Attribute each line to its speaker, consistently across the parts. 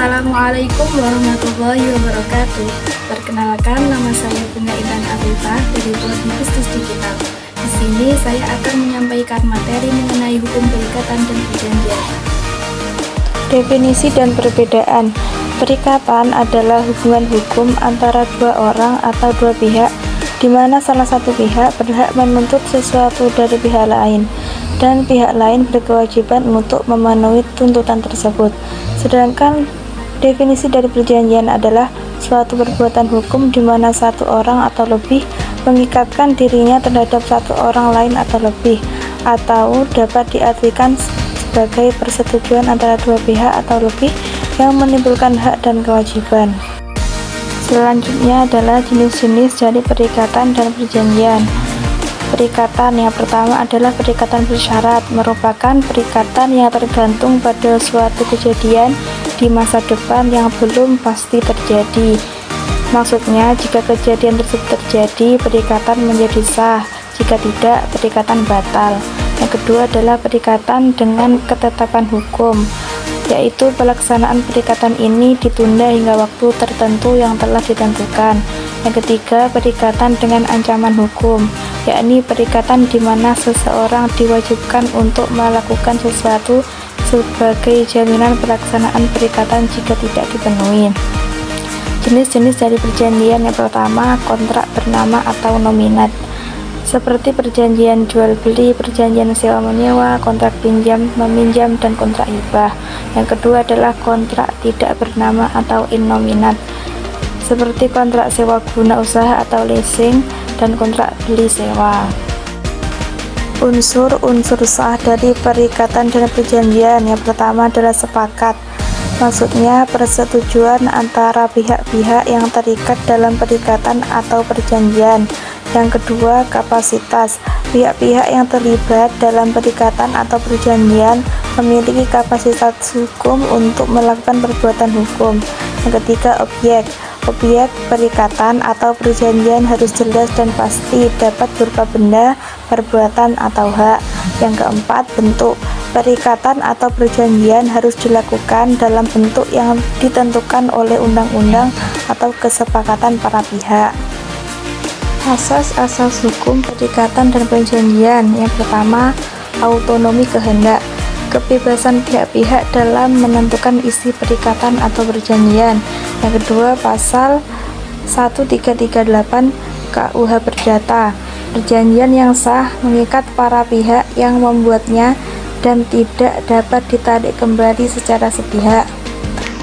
Speaker 1: Assalamualaikum warahmatullahi wabarakatuh. Perkenalkan, nama saya Bunga Intan Afifah dari Prodi Bisnis Digital. Di sini saya akan menyampaikan materi mengenai hukum perikatan dan perjanjian.
Speaker 2: Definisi dan perbedaan. Perikatan adalah hubungan hukum antara dua orang atau dua pihak, di mana salah satu pihak berhak menuntut sesuatu dari pihak lain, dan pihak lain berkewajiban untuk memenuhi tuntutan tersebut. Sedangkan definisi dari perjanjian adalah suatu perbuatan hukum di mana satu orang atau lebih mengikatkan dirinya terhadap satu orang lain atau lebih, atau dapat diartikan sebagai persetujuan antara dua pihak atau lebih yang menimbulkan hak dan kewajiban. Selanjutnya adalah jenis-jenis dari perikatan dan perjanjian. Perikatan yang pertama adalah perikatan bersyarat, merupakan perikatan yang tergantung pada suatu kejadian di masa depan yang belum pasti terjadi. Maksudnya, jika kejadian tersebut terjadi, perikatan menjadi sah, jika tidak, perikatan batal. Yang kedua adalah perikatan dengan ketetapan hukum, yaitu pelaksanaan perikatan ini ditunda hingga waktu tertentu yang telah ditentukan. Yang ketiga, perikatan dengan ancaman hukum, yakni perikatan di mana seseorang diwajibkan untuk melakukan sesuatu sebagai jaminan pelaksanaan perikatan jika tidak dipenuhi. Jenis-jenis dari perjanjian yang pertama, kontrak bernama atau nominat, seperti perjanjian jual beli, perjanjian sewa menyewa, kontrak pinjam meminjam, dan kontrak hibah. Yang kedua adalah kontrak tidak bernama atau innominat, seperti kontrak sewa guna usaha atau leasing, dan kontrak beli sewa. Unsur-unsur sah dari perikatan dan perjanjian yang pertama adalah sepakat, maksudnya persetujuan antara pihak-pihak yang terikat dalam perikatan atau perjanjian. Yang kedua, kapasitas. Pihak-pihak yang terlibat dalam perikatan atau perjanjian memiliki kapasitas hukum untuk melakukan perbuatan hukum. Yang ketiga, objek. Objek perikatan atau perjanjian harus jelas dan pasti, dapat berupa benda, perbuatan, atau hak. Yang keempat, bentuk. Perikatan atau perjanjian harus dilakukan dalam bentuk yang ditentukan oleh undang-undang atau kesepakatan para pihak. Asas-asas hukum perikatan dan perjanjian. Yang pertama, autonomi kehendak, kebebasan pihak-pihak dalam menentukan isi perikatan atau perjanjian. Yang kedua, pasal 1338 KUH Perdata, perjanjian yang sah mengikat para pihak yang membuatnya dan tidak dapat ditarik kembali secara sepihak.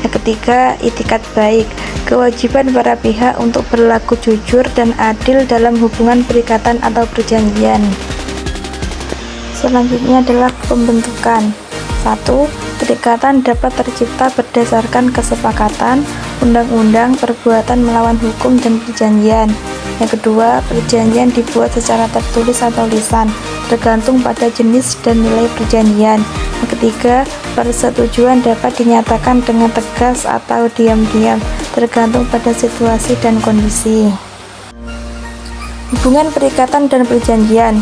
Speaker 2: Yang ketiga, itikat baik, kewajiban para pihak untuk berlaku jujur dan adil dalam hubungan perikatan atau perjanjian. Selanjutnya adalah pembentukan. 1. Perikatan dapat tercipta berdasarkan kesepakatan, undang-undang, perbuatan melawan hukum, dan perjanjian. Yang kedua, perjanjian dibuat secara tertulis atau lisan, tergantung pada jenis dan nilai perjanjian. Yang ketiga, persetujuan dapat dinyatakan dengan tegas atau diam-diam, tergantung pada situasi dan kondisi. Hubungan perikatan dan perjanjian.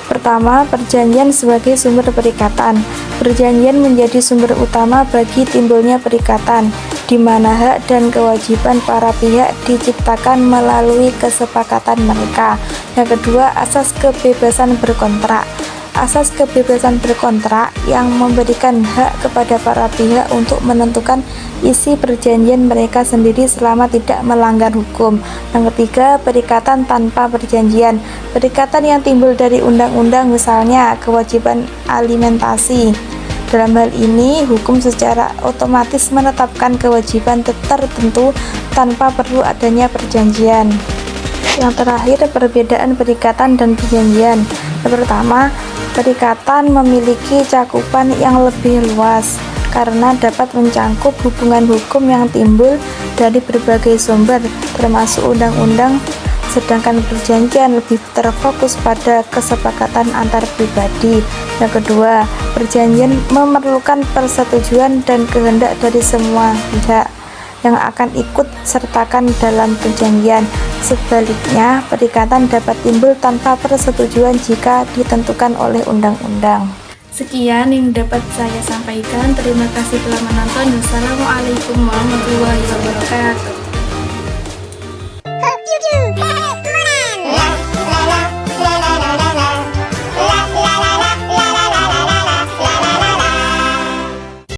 Speaker 2: Pertama, perjanjian sebagai sumber perikatan. Perjanjian menjadi sumber utama bagi timbulnya perikatan, di mana hak dan kewajiban para pihak diciptakan melalui kesepakatan mereka. Yang kedua, asas kebebasan berkontrak. Asas kebebasan berkontrak yang memberikan hak kepada para pihak untuk menentukan isi perjanjian mereka sendiri selama tidak melanggar hukum. Yang ketiga, perikatan tanpa perjanjian. Perikatan yang timbul dari undang-undang, misalnya kewajiban alimentasi. Dalam hal ini, hukum secara otomatis menetapkan kewajiban tertentu tanpa perlu adanya perjanjian. Yang terakhir, perbedaan perikatan dan perjanjian. Yang pertama, perikatan memiliki cakupan yang lebih luas karena dapat mencangkup hubungan hukum yang timbul dari berbagai sumber, termasuk undang-undang, sedangkan perjanjian lebih terfokus pada kesepakatan antar pribadi. Yang kedua, perjanjian memerlukan persetujuan dan kehendak dari semua pihak yang akan ikut sertakan dalam perjanjian. Sebaliknya, perikatan dapat timbul tanpa persetujuan jika ditentukan oleh undang-undang.
Speaker 1: Sekian yang dapat saya sampaikan. Terima kasih telah menonton. Wassalamualaikum warahmatullahi wabarakatuh.